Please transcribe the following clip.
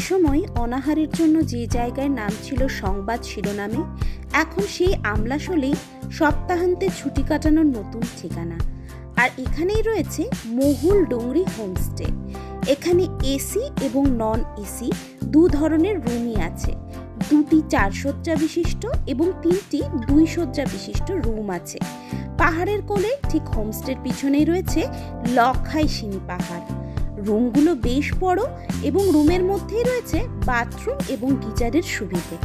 একসময় অনাহারের জন্য যে জায়গার নাম ছিল সংবাদ শিরোনামে, এখন সেই আমলাশোলেই সপ্তাহান্তে ছুটি কাটানোর নতুন ঠিকানা। আর এখানেই রয়েছে মহুল ডোংরি হোমস্টে। এখানে এসি এবং নন এসি দু ধরনের রুমই আছে। 2টি 4 শয্যা বিশিষ্ট এবং 3টি 2 শয্যা বিশিষ্ট রুম আছে। পাহাড়ের কোলে ঠিক হোমস্টের পিছনেই রয়েছে লকহাই সিনি পাহাড়। রুমগুলো বেশ বড় এবং রুমের মধ্যেই রয়েছে বাথরুম এবং গিজারের সুবিধে।